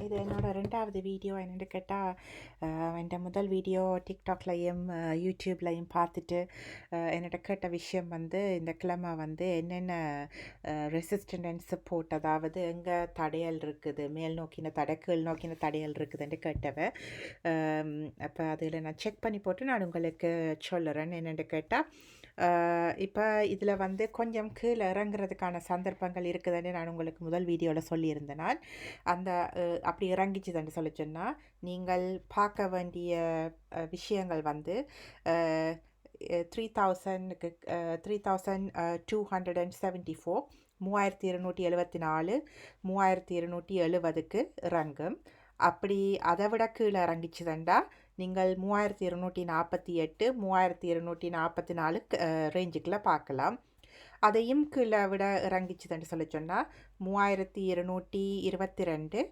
இது என்னோட 2வது வீடியோ. என்னென்னு கேட்டால், என்ட முதல் வீடியோ டிக்டாக்லையும் யூடியூப்லையும் பார்த்துட்டு என்னோட கேட்ட விஷயம் வந்து இந்த கிழமை வந்து என்னென்ன ரெசிஸ்டன்ட் அண்ட் சப்போர்ட், அதாவது எங்கே தடையல் இருக்குது, மேல் நோக்கின தடை கீழ் நோக்கின தடையல் இருக்குதுன்னு கேட்டவ. அப்போ அதில் நான் செக் பண்ணி போட்டு நான் உங்களுக்கு சொல்லுறேன். என்னென்னு கேட்டால், இப்போ இதில் வந்து கொஞ்சம் கீழே இறங்குறதுக்கான சந்தர்ப்பங்கள் இருக்குதுன்னு நான் உங்களுக்கு முதல் வீடியோவில் சொல்லியிருந்தேன். நான் அந்த அப்படி இறங்கிச்சுதுன்னு சொல்லி சொன்னால், நீங்கள் பார்க்க வேண்டிய விஷயங்கள் வந்து 3000க்கு 3274, 3274, 3270க்கு இறங்கும். அப்படி அதை விட கீழே இறங்கிச்சுதண்டா நீங்கள் 3248, 3244 ரேஞ்சுக்குள்ளே பார்க்கலாம். அதையும் கீழே விட இறங்கிச்சுதுன்னு சொல்லி சொன்னால் 3222,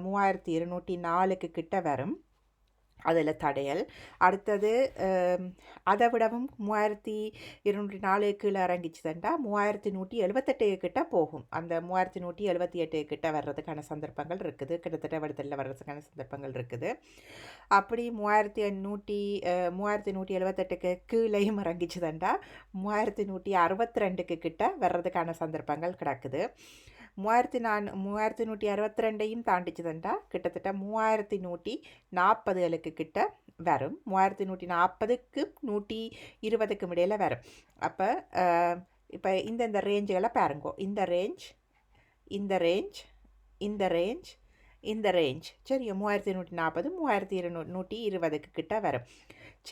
3204க்கு கிட்ட வரும். அதில் தடையல். அடுத்தது அதை விடவும் 3204 கீழே இறங்கிச்சுதுண்டா 3178 கிட்ட போகும். அந்த 3178 கிட்ட வர்றதுக்கான சந்தர்ப்பங்கள் இருக்குது. கிட்டத்தட்ட விடத்தில் வர்றதுக்கான சந்தர்ப்பங்கள் இருக்குது. அப்படி 3178க்கு கீழேயும் இறங்கிச்சுதுண்டா 3162க்கு கிட்ட வர்றதுக்கான சந்தர்ப்பங்கள் கிடக்குது. 3162யும் தாண்டிச்சுதுண்டா கிட்டத்தட்ட 3140களுக்கு கிட்ட வரும். 3140க்கு 120க்கும் இடையில் வரும். அப்போ இப்போ இந்த ரேஞ்சுகளை பாருங்கோ. இந்த ரேஞ்ச், இந்த ரேஞ்ச், இந்த ரேஞ்ச், இந்த ரேஞ்ச், சரி, 3140, 3220க்கு கிட்ட வரும்.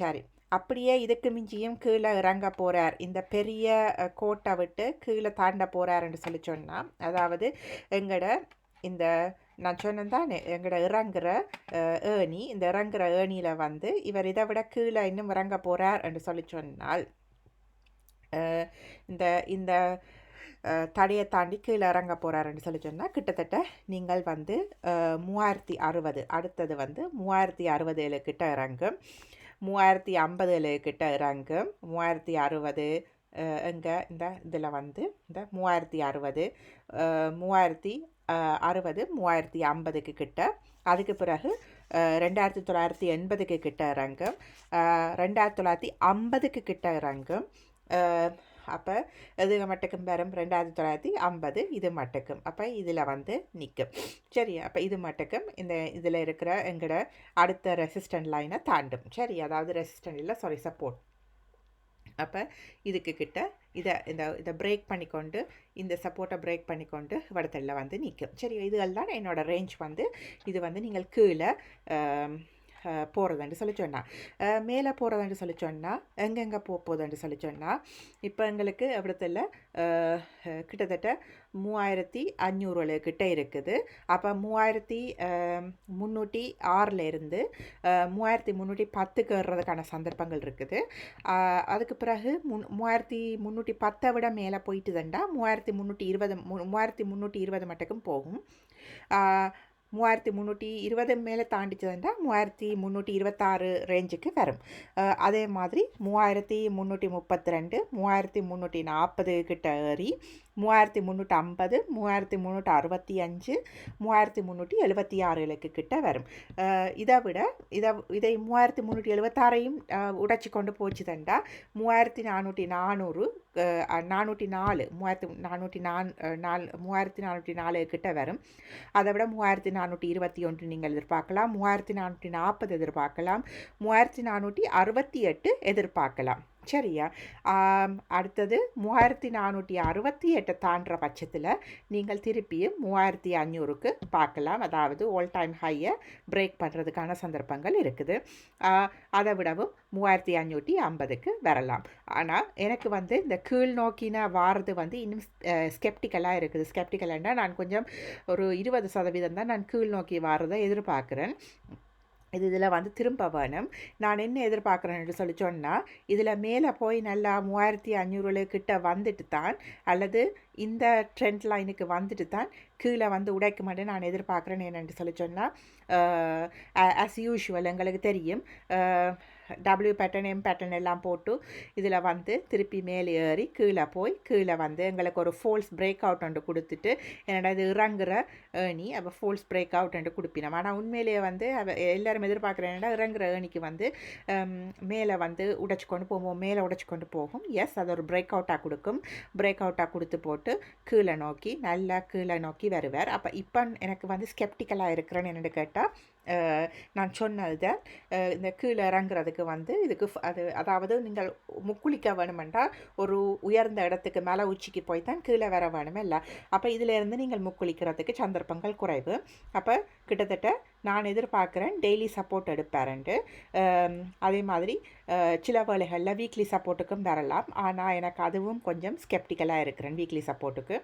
சரி, அப்படியே இதுக்கு மிஞ்சியும் கீழே இறங்க போகிறார், இந்த பெரிய கோட்டை விட்டு கீழே தாண்ட போகிறாருன்னு சொல்லி சொன்னால், அதாவது எங்கட இந்த நான் சொன்னதான் எங்கட இறங்குற ஏணி, இந்த இறங்குற ஏணியில் வந்து இவர் இதை விட கீழே இன்னும் இறங்க போகிறார் என்று சொல்லி சொன்னால், இந்த இந்த தடையை தாண்டி கீழே இறங்க போகிறாருன்னு சொல்லி சொன்னால் கிட்டத்தட்ட நீங்கள் வந்து 3060, அடுத்தது வந்து 3060 கிட்ட இறங்கும். 3050 கிட்ட இறங்கும். 3060 எங்கே இந்த இதில் வந்து இந்த 3060, 3060, 3050க்கு கிட்ட. அதுக்கு பிறகு 2980க்கு கிட்ட இறங்கும். 2950க்கு கிட்ட இறங்கும். அப்போ இது மட்டுக்கும் வரும் 2950, இது மட்டுக்கும். அப்போ இதில் வந்து நிற்கும். சரி, அப்போ இது மட்டுக்கும் இந்த இதில் இருக்கிற எங்களோட அடுத்த ரெசிஸ்டன்ட் லைனை தாண்டும். சரி, அதாவது ரெசிஸ்டன்ட் இல்லை, சாரி, சப்போர்ட். அப்போ இதுக்கு கிட்ட இதை பிரேக் பண்ணிக்கொண்டு, இந்த சப்போர்ட்டை பிரேக் பண்ணிக்கொண்டு வடத்தில் வந்து நிற்கும். சரி, இதுகள் தான் என்னோடய ரேஞ்ச். வந்து இது வந்து நீங்கள் கீழே போகிறதுன்னு சொல்லி சொன்னால், மேலே போகிறதுன்னு சொல்லி சொன்னால் எங்கெங்கே போகுதுன்னு சொல்லி சொன்னால், இப்போ எங்களுக்கு இடத்துல கிட்டத்தட்ட 3500 கிட்ட இருக்குது. அப்போ 3306லேருந்து 3310க்கு வர்றதுக்கான சந்தர்ப்பங்கள் இருக்குது. அதுக்கு பிறகு 3310 விட மேலே போயிட்டுதுண்டா 3320 மட்டுக்கும் போகும். 3320 மேலே தாண்டிச்சதுண்டா 3326 ரேஞ்சுக்கு வரும். அதே மாதிரி 3332, 3340 கிட்ட ஏறி 3350, 3365, 3376 கிட்ட வரும். இதை விட இதை 3376ஐயும் உடைச்சி கொண்டு போச்சுதண்டா 3404, 3404 கிட்ட வரும். அதை விட 3421 நீங்கள் எதிர்பார்க்கலாம், 3440 எதிர்பார்க்கலாம், 3468 எதிர்பார்க்கலாம். சரியா? அடுத்தது 3468 தாண்டுற பட்சத்தில் நீங்கள் திருப்பியும் 3500க்கு பார்க்கலாம். அதாவது ஆல் டைம் ஹையை பிரேக் பண்ணுறதுக்கான சந்தர்ப்பங்கள் இருக்குது. அதை விடவும் 3550க்கு வரலாம். ஆனால் எனக்கு வந்து இந்த கீழ் நோக்கின வாரது வந்து இன்னும் ஸ்கெப்டிக்கலாக இருக்குது. ஸ்கெப்டிக்கலாக நான் கொஞ்சம் ஒரு 20% தான் நான் கீழ் நோக்கி வாரதை எதிர்பார்க்குறேன். இதில் வந்து திரும்ப வேணும். நான் என்ன எதிர்பார்க்குறேன்னு சொல்லி சொன்னால், இதில் மேலே போய் நல்லா 3500 கிட்ட வந்துட்டு தான், அல்லது இந்த ட்ரெண்ட் லைனுக்கு வந்துட்டு தான் கீழே வந்து உடைக்க மாட்டேன் நான் எதிர்பார்க்குறேன். என்னென்னு சொல்லி சொன்னால், ஆஸ் யூஷுவல் எங்களுக்கு தெரியும் டபிள்யூ பேட்டர்ன் எம் பேட்டர்ன் எல்லாம் போட்டு இதில் வந்து திருப்பி மேலே ஏறி கீழே போய் கீழே வந்து எங்களுக்கு ஒரு ஃபோல்ஸ் பிரேக் அவுட் ஒன்று கொடுத்துட்டு என்னடா இது இறங்குற ஏணி அப்போ ஃபோல்ஸ் பிரேக் அவுட் ஒன்று கொடுப்பினோம். ஆனால் உண்மையிலேயே வந்து எல்லோரும் எதிர்பார்க்குறேன்டா இறங்குற ஏணிக்கு வந்து மேலே வந்து உடைச்சி கொண்டு போவோம், மேலே உடைச்சி கொண்டு போகும். எஸ், அது ஒரு பிரேக் அவுட்டாக கொடுக்கும். பிரேக் அவுட்டாக கொடுத்து போட்டு கீழே நோக்கி நல்லா கீழே நோக்கி வருவார். அப்போ இப்போ எனக்கு வந்து ஸ்கெப்டிக்கலாக இருக்கிறேன்னு என்னென்னு கேட்டால் நான் சொன்னது இந்த கீழே இறங்குறதுக்கு வந்து இதுக்கு அதாவது நீங்கள் முக்குளிக்க வேணுமென்றால் ஒரு உயர்ந்த இடத்துக்கு மேலே உச்சிக்கு போய் தான் கீழே வர வேணுமே இல்லை. அப்போ இதிலேருந்து நீங்கள் முக்குளிக்கிறதுக்கு சந்தர்ப்பங்கள் குறைவு. அப்போ கிட்டத்தட்ட நான் எதிர்பார்க்குறேன் டெய்லி சப்போர்ட் எடுப்பாருன்ட்டு. அதே மாதிரி சில வேளைகளில் வீக்லி சப்போர்ட்டுக்கும் வரலாம். ஆனால் எனக்கு அதுவும் கொஞ்சம் ஸ்கெப்டிக்கலாக இருக்கிறேன் வீக்லி சப்போர்ட்டுக்கு.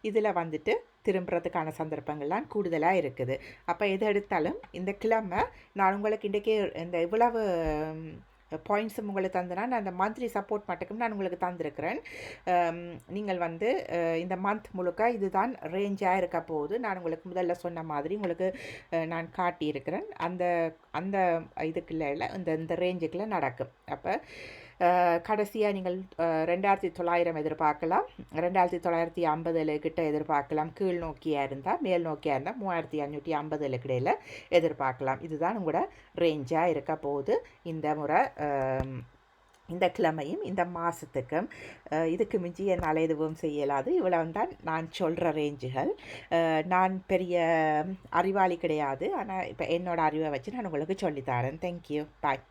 இதில் வந்துட்டு திரும்புறதுக்கான சந்தர்ப்பங்கள்லாம் கூடுதலாக இருக்குது. அப்போ எது எடுத்தாலும் இந்த கிழமை நான் உங்களுக்கு இன்றைக்கே இந்த இவ்வளவு பாயிண்ட்ஸும் உங்களுக்கு தந்தனா நான் அந்த மந்த்லி சப்போர்ட் மட்டுக்கும் நான் உங்களுக்கு தந்திருக்கிறேன். நீங்கள் வந்து இந்த மந்த் முழுக்க இதுதான் ரேஞ்சாக இருக்க போகுது. நான் உங்களுக்கு முதல்ல சொன்ன மாதிரி உங்களுக்கு நான் காட்டியிருக்கிறேன். அந்த அந்த இதுக்குள்ள இந்த ரேஞ்சுக்குள்ளே நடக்கும். அப்போ கடைசியாக நீங்கள் 2900 எதிர்பார்க்கலாம், 2950 கிட்ட எதிர்பார்க்கலாம். கீழ் நோக்கியாக இருந்தால், மேல் நோக்கியாக இருந்தால் 3550 இடையில் எதிர்பார்க்கலாம். இதுதான் உங்களோட ரேஞ்சாக இருக்க போகுது இந்த முறை, இந்த கிழமையும் இந்த மாதத்துக்கும். இதுக்கு மிஞ்சி என்னால் எதுவும் செய்யலாது. இவ்வளவு தான் நான் சொல்கிற ரேஞ்சுகள். நான் பெரிய அறிவாளி கிடையாது, ஆனால் இப்போ என்னோடய அறிவை வச்சு நான் உங்களுக்கு சொல்லித்தரேன். தேங்க்யூ, பாய்.